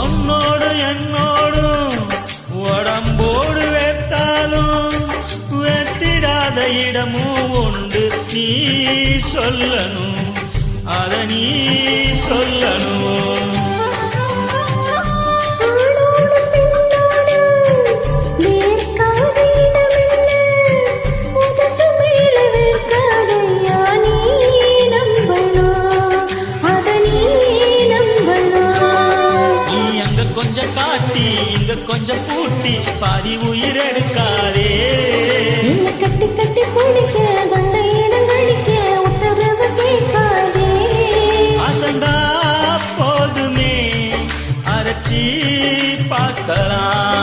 உன்னோடு என்னோடும் உடம்போடு வெத்தாலும் வெத்திடாத இடமும் உண்டு. நீ சொல்லணும், அத நீ சொல்லணும். கொஞ்சம் காட்டி இங்க கொஞ்சம் பூட்டி பாதி உயிர் எடுக்காதே. கட்டி கட்டி பிடிக்க வந்த இடம் கழிக்க உத்தரவு கேட்காதே. அசந்தா போதுமே அரைச்சி பார்க்கலாம்.